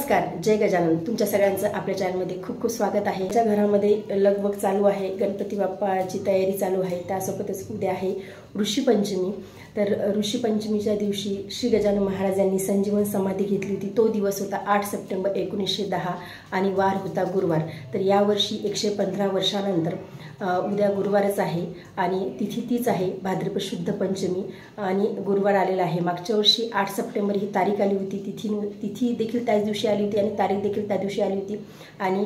नमस्कार, जय गजानन। तुमच्या सगळ्यांचं आपल्या चॅनलमध्ये खूप खूप स्वागत आहे। ज्या घरामध्ये लगबग चालू आहे, गणपती बाप्पाची तयारी चालू आहे, त्यासोबतच उद्या आहे ऋषी पंचमी। तर ऋषी पंचमीच्या दिवशी श्री गजानन महाराज यांनी संजीवन समाधी घेतली होती। तो दिवस होता 8 सप्टेंबर 1910 आणि वार होता गुरुवार। तर यावर्षी 115 वर्षानंतर उद्या गुरुवारच आहे आणि तिथी तीच आहे भाद्रपद शुद्ध पंचमी आणि गुरुवार आलेला आहे। मागच्या वर्षी 8 सप्टेंबर ही तारीख आली होती, तिथी देखील त्याच दिवशी आली होती आणि तारीख देखील त्या दिवशी आली होती आणि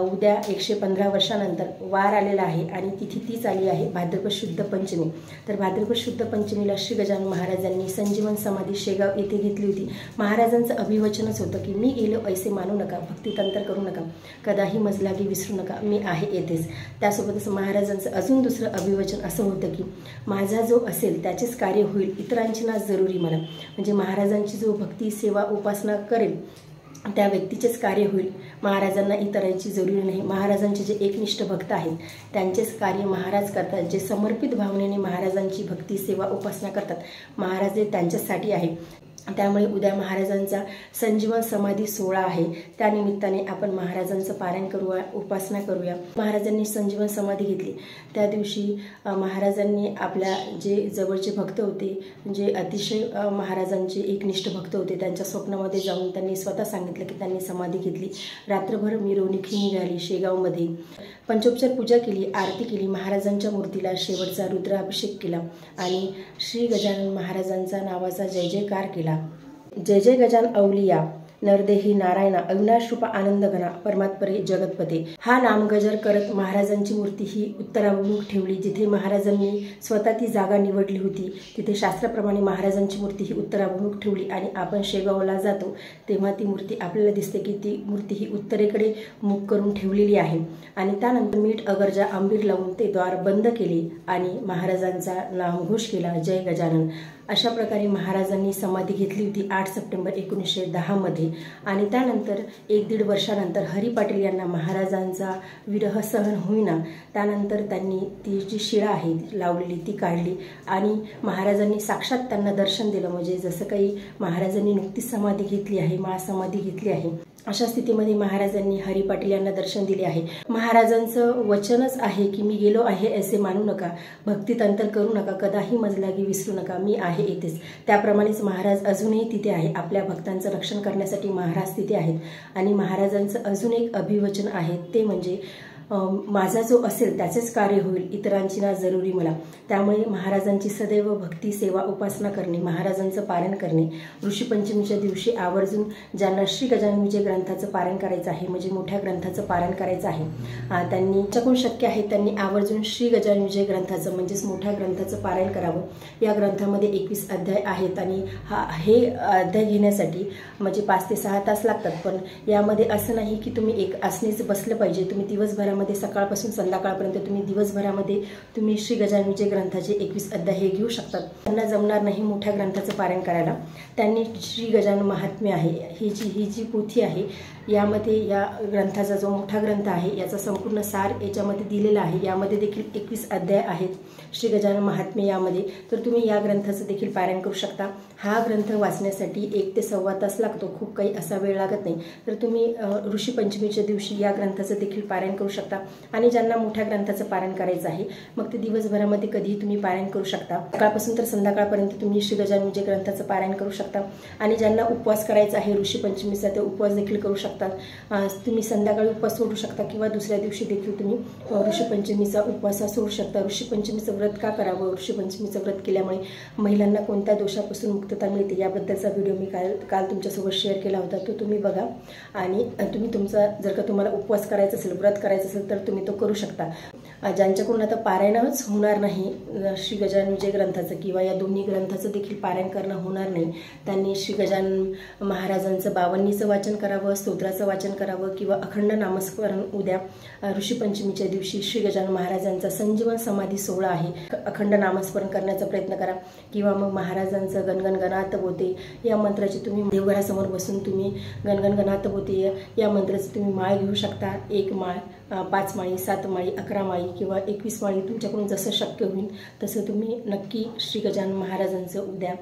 उद्या 115 वर्षानंतर वार आलेला आहे आणि तिथी तीच आली आहे भाद्रपद शुद्ध पंचमी। तर भाद्रपद शुद्ध पंचमीला श्री गजानन महाराजांनी संजीवन समाधी शेगाव येथे घेतली होती। महाराजांचं अभिवचनच होतं की मी गेलो ऐसे मानू नका, भक्तितंत्र करू नका, कदाही मजलागी विसरू नका, मी आहे येथेच। त्यासोबतच महाराजांचं अजून दुसरं अभिवचन असं होतं की माझा जो असेल त्याचेच कार्य होईल, इतरांची ना जरुरी मला। म्हणजे महाराजांची जो भक्ती सेवा उपासना करेल त्या व्यक्तीचेच कार्य होईल, महाराजांना इतरांची जरुरी नाही। महाराजांचे जे एकनिष्ठ भक्त आहेत त्यांचेच कार्य महाराज करतात। जे समर्पित भावनेने महाराजांची भक्ती सेवा उपासना करतात, महाराज त्यांच्यासाठी आहे। त्यामुळे उद्या महाराजांचा संजीवन समाधी सोहळा आहे, त्यानिमित्ताने आपण महाराजांचं पारायण करूया, उपासना करूया। महाराजांनी संजीवन समाधी घेतली त्या दिवशी महाराजांनी आपल्या जे जवळचे भक्त होते, जे अतिशय महाराजांचे एकनिष्ठ भक्त होते, त्यांच्या स्वप्नामध्ये जाऊन त्यांनी स्वतः सांगितलं की त्यांनी समाधी घेतली। रात्रभर मिरवणुकी निघाली, शेगावमध्ये पंचोपचार पूजा केली, आरती केली, महाराजांच्या मूर्तीला शेवटचा रुद्राभिषेक केला आणि श्री गजानन महाराजांचा नावाचा जय जयकार केला। जय जय गजान अवलिया नरदेही नारायणा अविनाश रूपा आनंद घना परमात्परे जगतपते। हा नामगजर करत महाराजांची मूर्ती ही उत्तराभिमुख ठेवली। जिथे महाराजांनी स्वतः ती जागा निवडली होती तिथे शास्त्राप्रमाणे महाराजांची मूर्ती ही उत्तराभिमुख ठेवली आणि आपण शेगावला जातो तेव्हा ती मूर्ती आपल्याला दिसते की ती मूर्ती ही उत्तरेकडे मुख करून ठेवलेली आहे। आणि त्यानंतर मीठ अगरजा आंबीर लावून ते द्वार बंद केले आणि महाराजांचा नामघोष केला, जय गजानन। अशा प्रकारे महाराजांनी समाधी घेतली होती 8 सप्टेंबर 1910 मध्ये। आणि त्यानंतर 1-1.5 वर्षानंतर हरी पाटील यांना महाराजांचा विरह सहन होईना, त्यानंतर त्यांनी ती जी शिळा आहे लावलेली ती काढली आणि महाराजांनी साक्षात त्यांना दर्शन दिलं। म्हणजे जसं काही महाराजांनी नुकतीच समाधी घेतली आहे, महासमाधी घेतली आहे, अशा स्थितीमध्ये महाराजांनी हरी पाटील यांना दर्शन दिले आहे। महाराजांचं वचनच आहे की मी गेलो आहे असे मानू नका, भक्तितंत्र करू नका, कदाही मजलागी विसरू नका, मी आहे येथेच। त्याप्रमाणेच महाराज अजूनही तिथे आहे, आपल्या भक्तांचं रक्षण करण्यासाठी महाराज तिथे आहेत। आणि महाराजांचं अजून एक अभिवचन आहे ते म्हणजे माझा जो असेल त्याचेच कार्य होईल, इतरांची ना जरुरी मला। त्यामुळे महाराजांची सदैव भक्ती सेवा उपासना करणे, महाराजांचं पारायण करणे, ऋषी पंचमीच्या दिवशी आवर्जून ज्यांना श्री गजानन विजय ग्रंथाचं पारायण करायचं आहे, म्हणजे मोठ्या ग्रंथाचं पारायण करायचं आहे, त्यांनी ज्याच्याकडून शक्य आहे त्यांनी आवर्जून श्री गजानन विजय ग्रंथाचं म्हणजेच मोठ्या ग्रंथाचं पारायण करावं। या ग्रंथामध्ये 21 अध्याय आहेत आणि हे अध्याय घेण्यासाठी म्हणजे 5 ते 6 तास लागतात। पण यामध्ये असं नाही की तुम्ही एक आसनेच बसलं पाहिजे, तुम्ही दिवसभरामध्ये सकाळपासून संध्याकाळपर्यंत तुम्ही दिवसभरामध्ये तुम्ही श्री गजानन विजय ग्रंथाचे 21 अध्याय हे घेऊ शकतात। त्यांना जमणार नाही मोठ्या ग्रंथाचं पारायण करायला, त्यांनी श्री गजानन महात्म्य आहे ही जी पोथी आहे, यामध्ये या ग्रंथाचा जो मोठा ग्रंथ आहे याचा संपूर्ण सार याच्यामध्ये दिलेला आहे। यामध्ये देखील 21 अध्याय आहेत श्री गजानन महात्म्य यामध्ये, तर तुम्ही या ग्रंथाचं देखील पारायण करू शकता। हा ग्रंथ वाचण्यासाठी 1 ते सव्वा तास लागतो, खूप काही असा वेळ लागत नाही। तर तुम्ही ऋषी पंचमीच्या दिवशी या ग्रंथाचं देखील पारायण करू शकता। आणि ज्यांना मोठ्या ग्रंथाचं पारायण करायचं आहे मग ते दिवसभरामध्ये कधीही तुम्ही पारायण करू शकता, सकाळपासून तर संध्याकाळपर्यंत तुम्ही श्री गजानन विजय ग्रंथाचं पारायण करू शकता। आणि ज्यांना उपवास करायचा आहे ऋषी पंचमीचा ते उपवास देखील करू शकतात। तुम्ही संध्याकाळी उपवास सोडू शकता किंवा दुसऱ्या दिवशी देखील तुम्ही ऋषी पंचमीचा उपवास सोडू शकता। ऋषी पंचमीचं व्रत का करावं, ऋषी पंचमीचं व्रत केल्यामुळे महिलांना कोणत्या दोषापासून मुक्तता मिळते याबद्दलचा व्हिडिओ मी काल तुमच्यासोबत शेअर केला होता, तो तुम्ही बघा। आणि तुम्ही तुमचा जर का तुम्हाला उपवास करायचा असेल, व्रत करायचं असेल तर तुम्ही तो करू शकता। ज्यांच्याकडून आता पारायणच होणार नाही श्री गजानन विजय ग्रंथाचं किंवा या दोन्ही ग्रंथाचं देखील पारायण करणं होणार नाही, त्यांनी श्री गजानन महाराजांचं 52चं वाचन करावं, स्तोत्राचं वाचन करावं किंवा अखंड नामस्मरण उद्या ऋषी पंचमीच्या दिवशी श्री गजानन महाराजांचा संजीवन समाधी सोहळा आहे, अखंड नामस्मरण करण्याचा प्रयत्न करा किंवा मग महाराजांचं गणगण गणात बोते या मंत्राची तुम्ही देवघरासमोर बसून तुम्ही गणगण गणात बोते या मंत्राची तुम्ही माळ घेऊ शकता। एक माळ 5 माळी, 7 माळी, 11 माळी किंवा 21 माळी तुमच्याकडून जसं शक्य होईल तसं तुम्ही नक्की श्री गजानन महाराजांचं उद्या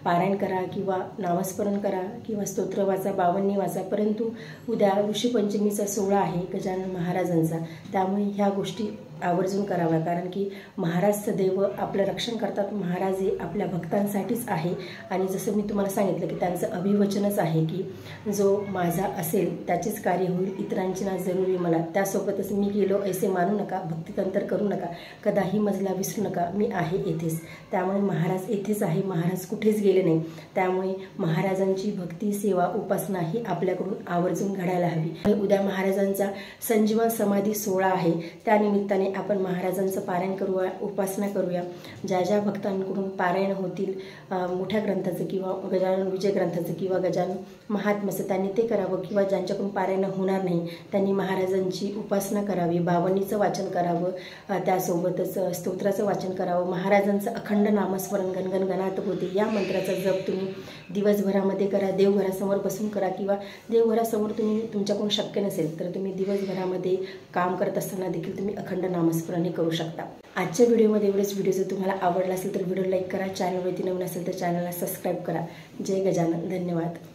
पारायण करा किंवा नामस्मरण करा किंवा स्तोत्र वाचा, 52 वाचा. परंतु उद्या ऋषीपंचमीचा सोहळा आहे गजानन महाराजांचा, त्यामुळे ह्या गोष्टी आवर्जून कराव्या. कारण की महाराज सदैव आपलं रक्षण करतात. महाराज हे आपल्या भक्तांसाठीच आहे. आणि जसं मी तुम्हाला सांगितलं की त्यांचं अभिवचनच आहे की जो माझा असेल त्याचेच कार्य होईल, इतरांची ना जरुरी मला. त्यासोबतच मी गेलो ऐसे मानू नका, भक्तितंतर करू नका, कदाही मजला विसरू नका, मी आहे येथेच. त्यामुळे महाराज येथेच आहे, महाराज कुठेच गेले नाही. त्यामुळे महाराजांची भक्ती, सेवा, उपासना ही आपल्याकडून आवर्जून घडायला हवी. उद्या महाराजांचा संजीवन समाधी सोहळा आहे. त्यानिमित्ताने आपण महाराजांचं पारायण करूया, उपासना करूया. ज्या ज्या भक्तांकडून पारायण होतील मोठ्या ग्रंथाचं किंवा गजानन विजय ग्रंथाचं किंवा गजानन महात्म्याचं त्यांनी ते करावं, किंवा ज्यांच्याकडून पारायण होणार नाही त्यांनी महाराजांची उपासना करावी, 52चं वाचन करावं, त्यासोबतच स्तोत्राचं वाचन करावं. महाराजांचं अखंड नामस्मरण गणगण गणात होते या मंत्राचा जप तुम्ही दिवसभरामध्ये करा. देवघरासमोर बसून करा किंवा देवघरासमोर तुमच्याकडून शक्य नसेल तर तुम्ही दिवसभरामध्ये काम करत असताना देखील तुम्ही अखंड नामस्मरण करू शकता. आजच्या व्हिडिओमध्ये एवढेच. व्हिडिओ जर तुम्हाला आवडला असेल तर व्हिडिओ लाईक करा, चॅनलवरती नवीन असेल तर चॅनलला सबस्क्राईब करा. जय गजानन. धन्यवाद.